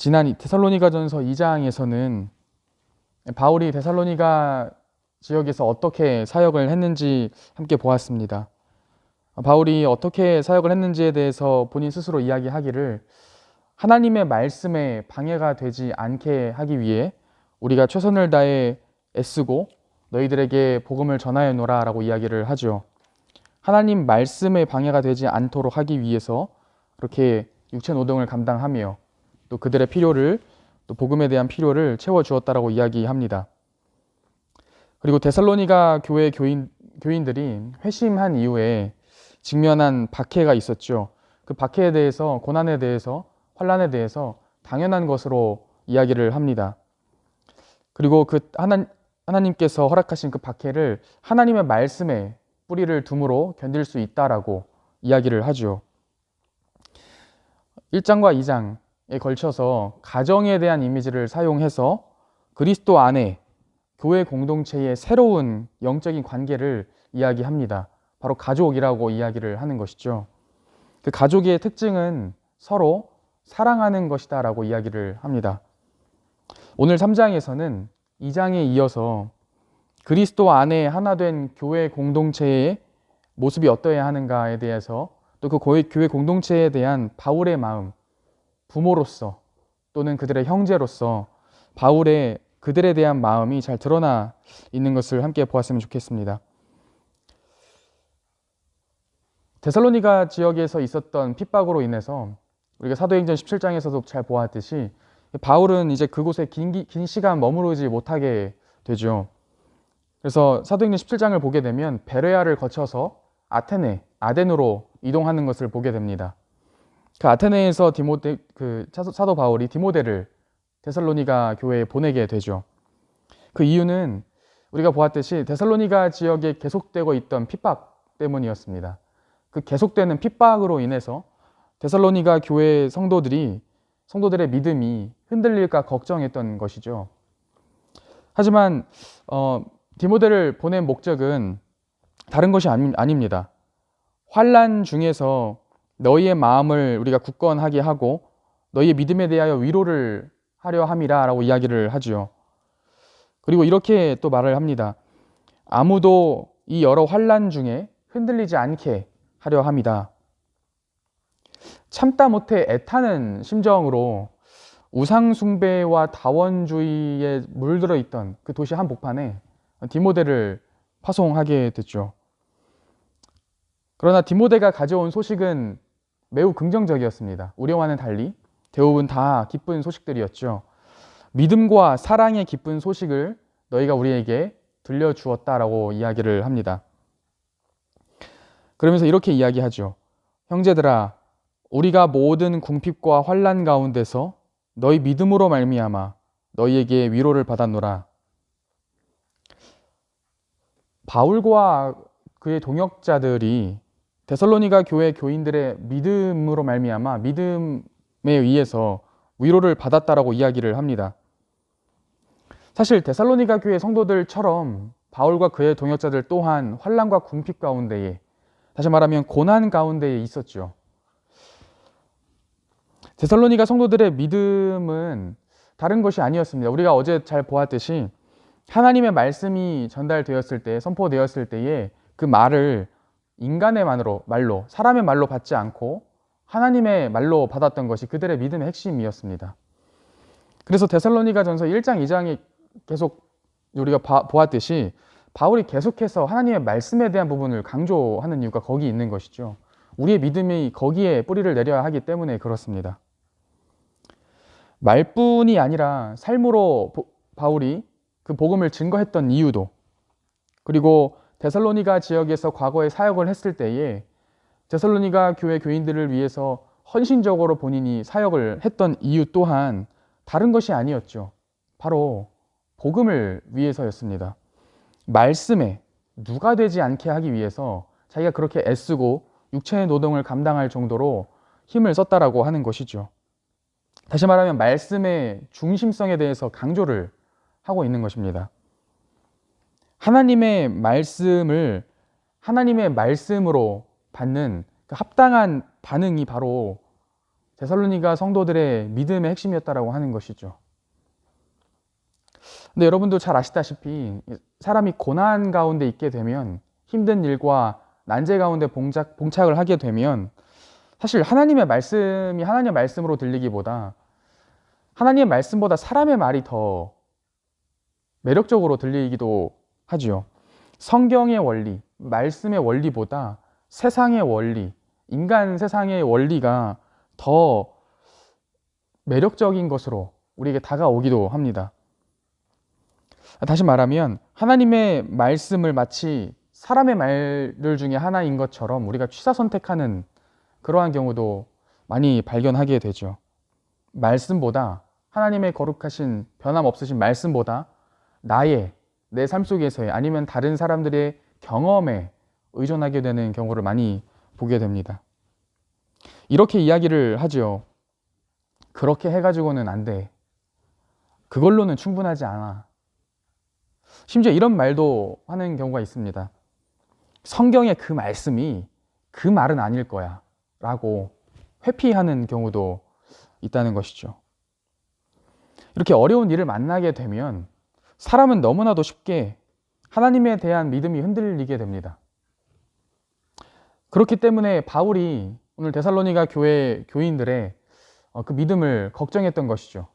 지난 데살로니가전서 2장에서는 바울이 데살로니가 지역에서 어떻게 사역을 했는지 함께 보았습니다. 바울이 어떻게 사역을 했는지에 대해서 본인 스스로 이야기하기를 하나님의 말씀에 방해가 되지 않게 하기 위해 우리가 최선을 다해 애쓰고 너희들에게 복음을 전하여 노라 라고 이야기를 하죠. 하나님 말씀에 방해가 되지 않도록 하기 위해서 그렇게 육체 노동을 감당하며 또 그들의 필요를, 또 복음에 대한 필요를 채워주었다라고 이야기합니다. 그리고 데살로니가 교회 교인들이 회심한 이후에 직면한 박해가 있었죠. 그 박해에 대해서, 고난에 대해서, 환난에 대해서 당연한 것으로 이야기를 합니다. 그리고 그 하나님께서 허락하신 그 박해를 하나님의 말씀에 뿌리를 둠으로 견딜 수 있다라고 이야기를 하죠. 1장과 2장에 걸쳐서 가정에 대한 이미지를 사용해서 그리스도 안에 교회 공동체의 새로운 영적인 관계를 이야기합니다. 바로 가족이라고 이야기를 하는 것이죠. 그 가족의 특징은 서로 사랑하는 것이다 라고 이야기를 합니다. 오늘 3장에서는 2장에 이어서 그리스도 안에 하나 된 교회 공동체의 모습이 어떠해야 하는가에 대해서, 또 그 교회 공동체에 대한 바울의 마음, 부모로서 또는 그들의 형제로서 바울의 그들에 대한 마음이 잘 드러나 있는 것을 함께 보았으면 좋겠습니다. 데살로니가 지역에서 있었던 핍박으로 인해서 우리가 사도행전 17장에서도 잘 보았듯이 바울은 이제 그곳에 긴 시간 머무르지 못하게 되죠. 그래서 사도행전 17장을 보게 되면 베레아를 거쳐서 아덴으로 이동하는 것을 보게 됩니다. 그 아테네에서 사도 바울이 디모데를 데살로니가 교회에 보내게 되죠. 그 이유는 우리가 보았듯이 데살로니가 지역에 계속되고 있던 핍박 때문이었습니다. 그 계속되는 핍박으로 인해서 데살로니가 교회 성도들의 믿음이 흔들릴까 걱정했던 것이죠. 하지만 디모데를 보낸 목적은 다른 것이 아닙니다. 환난 중에서 너희의 마음을 우리가 굳건하게 하고 너희의 믿음에 대하여 위로를 하려 함이라 라고 이야기를 하지요. 그리고 이렇게 또 말을 합니다. 아무도 이 여러 환난 중에 흔들리지 않게 하려 함이다. 참다 못해 애타는 심정으로 우상 숭배와 다원주의에 물들어 있던 그 도시 한복판에 디모데를 파송하게 됐죠. 그러나 디모데가 가져온 소식은 매우 긍정적이었습니다. 우려와는 달리 대부분 다 기쁜 소식들이었죠. 믿음과 사랑의 기쁜 소식을 너희가 우리에게 들려주었다라고 이야기를 합니다. 그러면서 이렇게 이야기하죠. 형제들아, 우리가 모든 궁핍과 환난 가운데서 너희 믿음으로 말미암아 너희에게 위로를 받았노라. 바울과 그의 동역자들이 데살로니가 교회 교인들의 믿음으로 말미암아 믿음에 의해서 위로를 받았다라고 이야기를 합니다. 사실 데살로니가 교회 성도들처럼 바울과 그의 동역자들 또한 환난과 궁핍 가운데에, 다시 말하면 고난 가운데에 있었죠. 데살로니가 성도들의 믿음은 다른 것이 아니었습니다. 우리가 어제 잘 보았듯이 하나님의 말씀이 전달되었을 때, 선포되었을 때에 그 말을 인간의 말로, 사람의 말로 받지 않고 하나님의 말로 받았던 것이 그들의 믿음의 핵심이었습니다. 그래서 데살로니가 전서 1장, 2장에 계속 우리가 보았듯이 바울이 계속해서 하나님의 말씀에 대한 부분을 강조하는 이유가 거기 있는 것이죠. 우리의 믿음이 거기에 뿌리를 내려야 하기 때문에 그렇습니다. 말뿐이 아니라 삶으로 바울이 그 복음을 증거했던 이유도, 그리고 데살로니가 지역에서 과거에 사역을 했을 때에 데살로니가 교회 교인들을 위해서 헌신적으로 본인이 사역을 했던 이유 또한 다른 것이 아니었죠. 바로 복음을 위해서였습니다. 말씀에 누가 되지 않게 하기 위해서 자기가 그렇게 애쓰고 육체의 노동을 감당할 정도로 힘을 썼다라고 하는 것이죠. 다시 말하면 말씀의 중심성에 대해서 강조를 하고 있는 것입니다. 하나님의 말씀을 하나님의 말씀으로 받는 그 합당한 반응이 바로 데살로니가 성도들의 믿음의 핵심이었다라고 하는 것이죠. 근데 여러분도 잘 아시다시피 사람이 고난 가운데 있게 되면, 힘든 일과 난제 가운데 봉착을 하게 되면 사실 하나님의 말씀이 하나님의 말씀으로 들리기보다, 하나님의 말씀보다 사람의 말이 더 매력적으로 들리기도 하지요. 성경의 원리, 말씀의 원리보다 세상의 원리, 인간 세상의 원리가 더 매력적인 것으로 우리에게 다가오기도 합니다. 다시 말하면 하나님의 말씀을 마치 사람의 말들 중에 하나인 것처럼 우리가 취사 선택하는 그러한 경우도 많이 발견하게 되죠. 말씀보다, 하나님의 거룩하신 변함없으신 말씀보다 내 삶 속에서의, 아니면 다른 사람들의 경험에 의존하게 되는 경우를 많이 보게 됩니다. 이렇게 이야기를 하죠. 그렇게 해가지고는 안 돼. 그걸로는 충분하지 않아. 심지어 이런 말도 하는 경우가 있습니다. 성경의 그 말씀이 그 말은 아닐 거야 라고 회피하는 경우도 있다는 것이죠. 이렇게 어려운 일을 만나게 되면 사람은 너무나도 쉽게 하나님에 대한 믿음이 흔들리게 됩니다. 그렇기 때문에 바울이 오늘 데살로니가 교회 교인들의 그 믿음을 걱정했던 것이죠.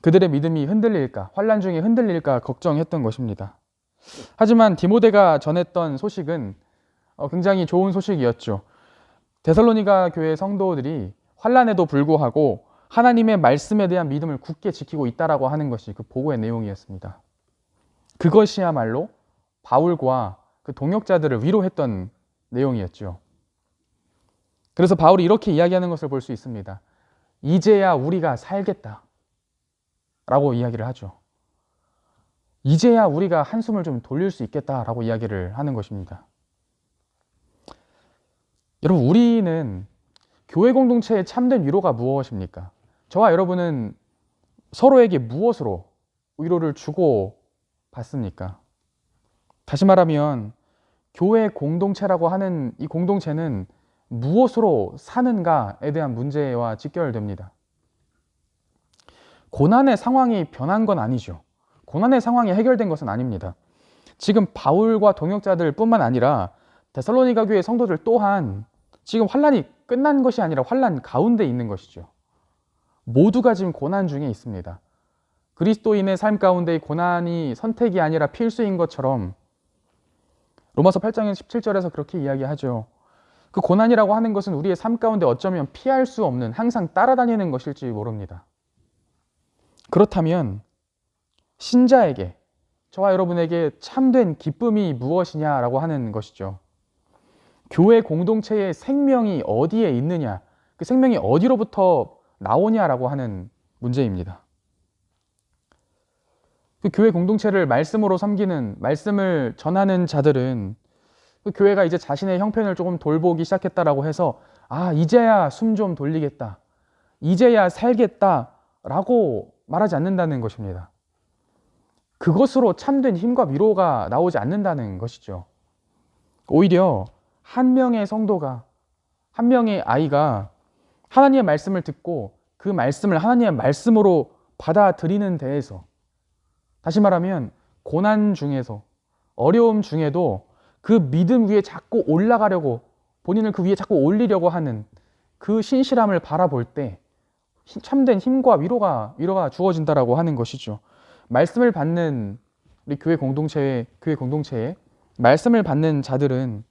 그들의 믿음이 흔들릴까, 환난 중에 흔들릴까 걱정했던 것입니다. 하지만 디모데가 전했던 소식은 굉장히 좋은 소식이었죠. 데살로니가 교회 성도들이 환난에도 불구하고 하나님의 말씀에 대한 믿음을 굳게 지키고 있다라고 하는 것이 그 보고의 내용이었습니다. 그것이야말로 바울과 그 동역자들을 위로했던 내용이었죠. 그래서 바울이 이렇게 이야기하는 것을 볼 수 있습니다. 이제야 우리가 살겠다 라고 이야기를 하죠. 이제야 우리가 한숨을 좀 돌릴 수 있겠다라고 이야기를 하는 것입니다. 여러분, 우리는 교회 공동체의 참된 위로가 무엇입니까? 저와 여러분은 서로에게 무엇으로 위로를 주고 받습니까? 다시 말하면 교회 공동체라고 하는 이 공동체는 무엇으로 사는가에 대한 문제와 직결됩니다. 고난의 상황이 변한 건 아니죠. 고난의 상황이 해결된 것은 아닙니다. 지금 바울과 동역자들 뿐만 아니라 데살로니가 교회 성도들 또한 지금 환난이 끝난 것이 아니라 환난 가운데 있는 것이죠. 모두가 지금 고난 중에 있습니다. 그리스도인의 삶 가운데 고난이 선택이 아니라 필수인 것처럼 로마서 8장 17절에서 그렇게 이야기하죠. 그 고난이라고 하는 것은 우리의 삶 가운데 어쩌면 피할 수 없는, 항상 따라다니는 것일지 모릅니다. 그렇다면 신자에게, 저와 여러분에게 참된 기쁨이 무엇이냐라고 하는 것이죠. 교회 공동체의 생명이 어디에 있느냐, 그 생명이 어디로부터 나오냐라고 하는 문제입니다. 그 교회 공동체를 말씀으로 섬기는, 말씀을 전하는 자들은 그 교회가 이제 자신의 형편을 조금 돌보기 시작했다라고 해서 이제야 숨 좀 돌리겠다, 이제야 살겠다라고 말하지 않는다는 것입니다. 그것으로 참된 힘과 위로가 나오지 않는다는 것이죠. 오히려 한 명의 성도가, 한 명의 아이가 하나님의 말씀을 듣고 그 말씀을 하나님의 말씀으로 받아들이는 데에서, 다시 말하면 고난 중에서, 어려움 중에도 그 믿음 위에 자꾸 올라가려고, 본인을 그 위에 자꾸 올리려고 하는 그 신실함을 바라볼 때 참된 힘과 위로가 주어진다라고 하는 것이죠. 말씀을 받는 우리 교회 공동체에 말씀을 받는 자들은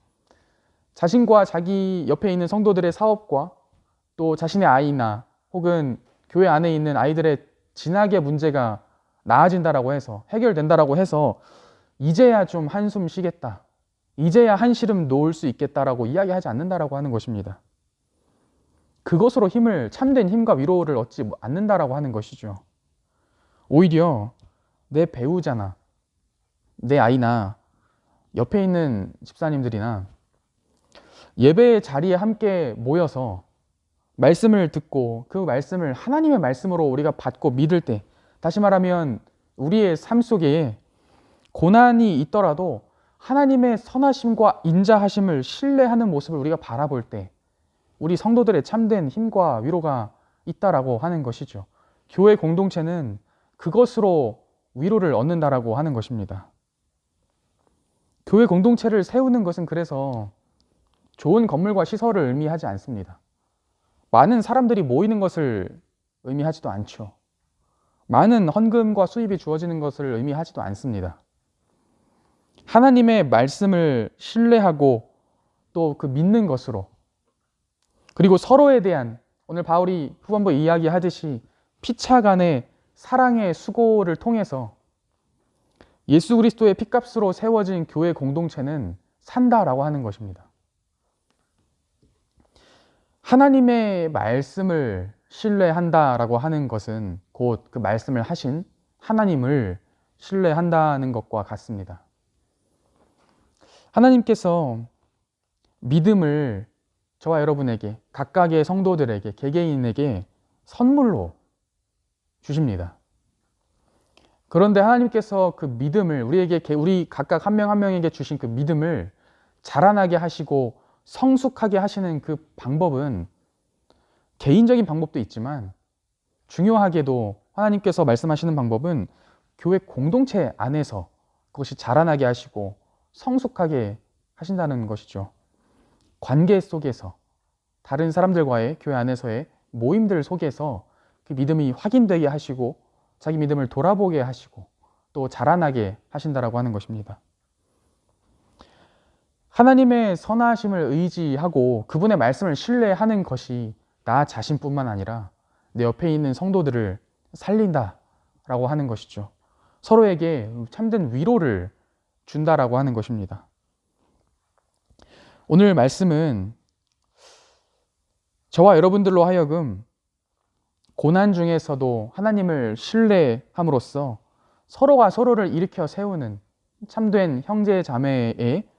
자신과 자기 옆에 있는 성도들의 사업과 또 자신의 아이나 혹은 교회 안에 있는 아이들의 진학의 문제가 나아진다라고 해서, 해결된다라고 해서 이제야 좀 한숨 쉬겠다, 이제야 한시름 놓을 수 있겠다라고 이야기하지 않는다라고 하는 것입니다. 그것으로 참된 힘과 위로를 얻지 않는다라고 하는 것이죠. 오히려 내 배우자나 내 아이나 옆에 있는 집사님들이나 예배의 자리에 함께 모여서 말씀을 듣고 그 말씀을 하나님의 말씀으로 우리가 받고 믿을 때, 다시 말하면 우리의 삶 속에 고난이 있더라도 하나님의 선하심과 인자하심을 신뢰하는 모습을 우리가 바라볼 때 우리 성도들의 참된 힘과 위로가 있다라고 하는 것이죠. 교회 공동체는 그것으로 위로를 얻는다라고 하는 것입니다. 교회 공동체를 세우는 것은 그래서 좋은 건물과 시설을 의미하지 않습니다. 많은 사람들이 모이는 것을 의미하지도 않죠. 많은 헌금과 수입이 주어지는 것을 의미하지도 않습니다. 하나님의 말씀을 신뢰하고 또 그 믿는 것으로, 그리고 서로에 대한, 오늘 바울이 후반부에 이야기하듯이 피차 간의 사랑의 수고를 통해서 예수 그리스도의 핏값으로 세워진 교회 공동체는 산다라고 하는 것입니다. 하나님의 말씀을 신뢰한다라고 하는 것은 곧 그 말씀을 하신 하나님을 신뢰한다는 것과 같습니다. 하나님께서 믿음을 저와 여러분에게, 각각의 성도들에게, 개개인에게 선물로 주십니다. 그런데 하나님께서 그 믿음을 우리 각각 한 명 한 명에게 주신 그 믿음을 자라나게 하시고 성숙하게 하시는 그 방법은 개인적인 방법도 있지만 중요하게도 하나님께서 말씀하시는 방법은 교회 공동체 안에서 그것이 자라나게 하시고 성숙하게 하신다는 것이죠. 관계 속에서, 다른 사람들과의 교회 안에서의 모임들 속에서 그 믿음이 확인되게 하시고 자기 믿음을 돌아보게 하시고 또 자라나게 하신다라고 하는 것입니다. 하나님의 선하심을 의지하고 그분의 말씀을 신뢰하는 것이 나 자신뿐만 아니라 내 옆에 있는 성도들을 살린다라고 하는 것이죠. 서로에게 참된 위로를 준다라고 하는 것입니다. 오늘 말씀은 저와 여러분들로 하여금 고난 중에서도 하나님을 신뢰함으로써 서로가 서로를 일으켜 세우는 참된 형제 자매의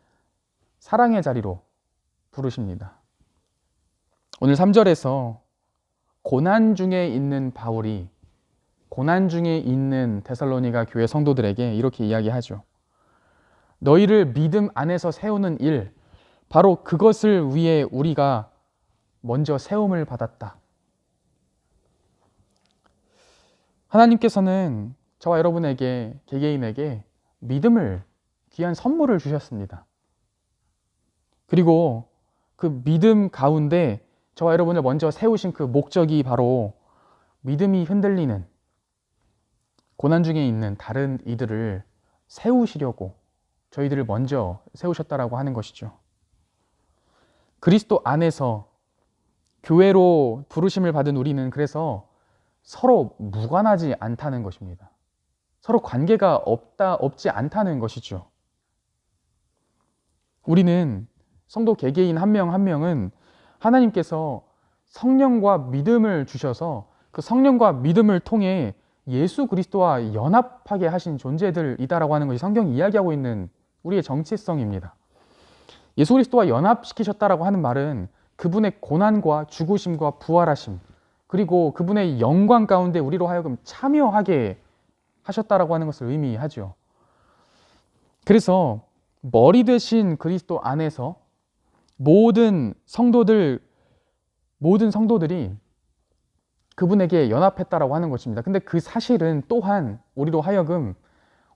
사랑의 자리로 부르십니다. 오늘 3절에서 고난 중에 있는 바울이 고난 중에 있는 데살로니가 교회 성도들에게 이렇게 이야기하죠. 너희를 믿음 안에서 세우는 일, 바로 그것을 위해 우리가 먼저 세움을 받았다. 하나님께서는 저와 여러분에게, 개개인에게 믿음을, 귀한 선물을 주셨습니다. 그리고 그 믿음 가운데 저와 여러분을 먼저 세우신 그 목적이 바로 믿음이 흔들리는, 고난 중에 있는 다른 이들을 세우시려고 저희들을 먼저 세우셨다라고 하는 것이죠. 그리스도 안에서 교회로 부르심을 받은 우리는 그래서 서로 무관하지 않다는 것입니다. 서로 관계가 없지 않다는 것이죠. 우리는 성도 개개인 한 명 한 명은 하나님께서 성령과 믿음을 주셔서 그 성령과 믿음을 통해 예수 그리스도와 연합하게 하신 존재들이다라고 하는 것이 성경이 이야기하고 있는 우리의 정체성입니다. 예수 그리스도와 연합시키셨다라고 하는 말은 그분의 고난과 죽으심과 부활하심, 그리고 그분의 영광 가운데 우리로 하여금 참여하게 하셨다라고 하는 것을 의미하죠. 그래서 머리 되신 그리스도 안에서 모든 성도들이 그분에게 연합했다라고 하는 것입니다. 근데 그 사실은 또한 우리로 하여금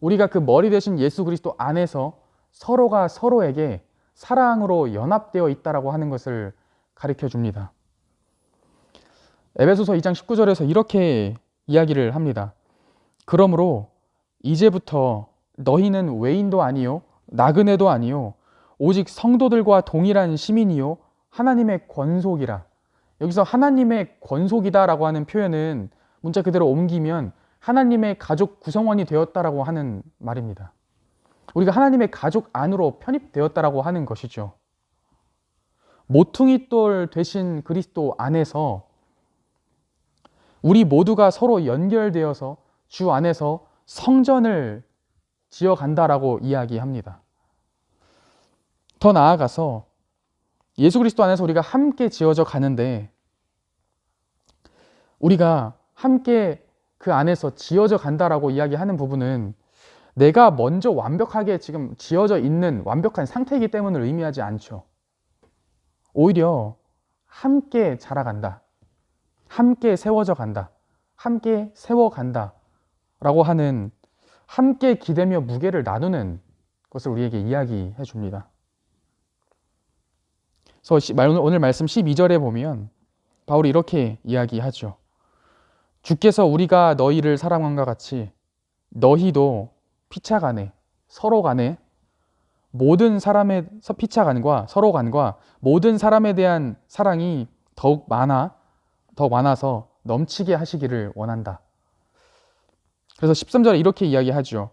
우리가 그 머리 되신 예수 그리스도 안에서 서로가 서로에게 사랑으로 연합되어 있다라고 하는 것을 가르쳐 줍니다. 에베소서 2장 19절에서 이렇게 이야기를 합니다. 그러므로 이제부터 너희는 외인도 아니요 나그네도 아니요 오직 성도들과 동일한 시민이요 하나님의 권속이라. 여기서 하나님의 권속이다라고 하는 표현은 문자 그대로 옮기면 하나님의 가족 구성원이 되었다라고 하는 말입니다. 우리가 하나님의 가족 안으로 편입되었다라고 하는 것이죠. 모퉁이 돌 되신 그리스도 안에서 우리 모두가 서로 연결되어서 주 안에서 성전을 지어간다라고 이야기합니다. 더 나아가서 예수 그리스도 안에서 우리가 함께 지어져 가는데 우리가 함께 그 안에서 지어져 간다라고 이야기하는 부분은 내가 먼저 완벽하게 지금 지어져 있는 완벽한 상태이기 때문을 의미하지 않죠. 오히려 함께 자라간다. 함께 세워져 간다. 함께 세워간다. 라고 하는 함께 기대며 무게를 나누는 것을 우리에게 이야기해 줍니다. 그래서 오늘 말씀 12절에 보면 바울이 이렇게 이야기하죠. 주께서 우리가 너희를 사랑함과 같이 너희도 피차 간에 서로 간에 모든 사람의 피차 간과 서로 간과 모든 사람에 대한 사랑이 더욱 많아서 넘치게 하시기를 원한다. 그래서 13절에 이렇게 이야기하죠.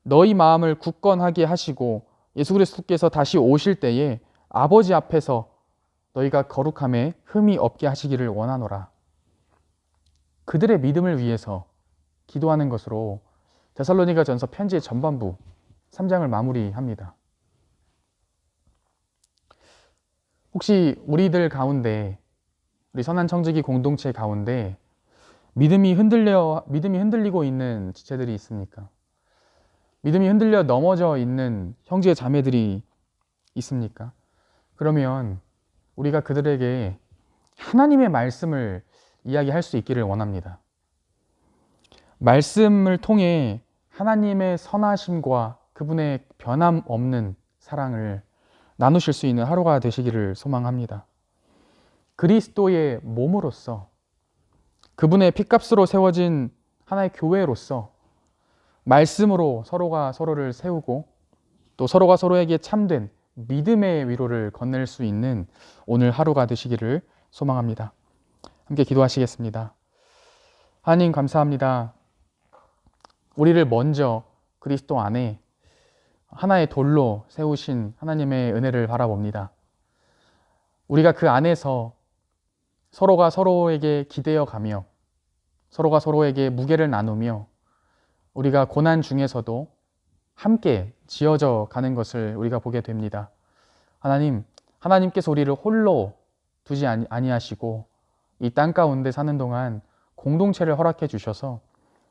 너희 마음을 굳건하게 하시고 예수 그리스도께서 다시 오실 때에 아버지 앞에서 너희가 거룩함에 흠이 없게 하시기를 원하노라. 그들의 믿음을 위해서 기도하는 것으로 데살로니가전서 편지의 전반부 3장을 마무리합니다. 혹시 우리들 가운데, 우리 선한 청지기 공동체 가운데 믿음이 흔들리고 있는 지체들이 있습니까? 믿음이 흔들려 넘어져 있는 형제 자매들이 있습니까? 그러면 우리가 그들에게 하나님의 말씀을 이야기할 수 있기를 원합니다. 말씀을 통해 하나님의 선하심과 그분의 변함없는 사랑을 나누실 수 있는 하루가 되시기를 소망합니다. 그리스도의 몸으로서 그분의 핏값으로 세워진 하나의 교회로서 말씀으로 서로가 서로를 세우고 또 서로가 서로에게 참된 믿음의 위로를 건넬 수 있는 오늘 하루가 되시기를 소망합니다. 함께 기도하시겠습니다. 하나님 감사합니다. 우리를 먼저 그리스도 안에 하나의 돌로 세우신 하나님의 은혜를 바라봅니다. 우리가 그 안에서 서로가 서로에게 기대어 가며 서로가 서로에게 무게를 나누며 우리가 고난 중에서도 함께 지어져 가는 것을 우리가 보게 됩니다. 하나님께서 우리를 홀로 두지 아니하시고 이 땅 가운데 사는 동안 공동체를 허락해 주셔서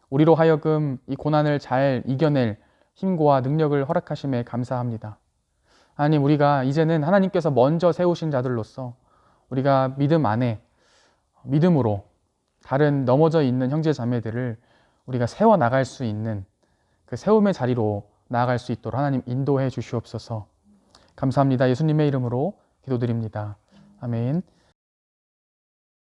우리로 하여금 이 고난을 잘 이겨낼 힘과 능력을 허락하심에 감사합니다. 하나님, 우리가 이제는 하나님께서 먼저 세우신 자들로서 우리가 믿음 안에 믿음으로 다른 넘어져 있는 형제 자매들을 우리가 세워 나갈 수 있는 그 세움의 자리로 나아갈 수 있도록 하나님 인도해 주시옵소서. 감사합니다. 예수님의 이름으로 기도드립니다. 아멘.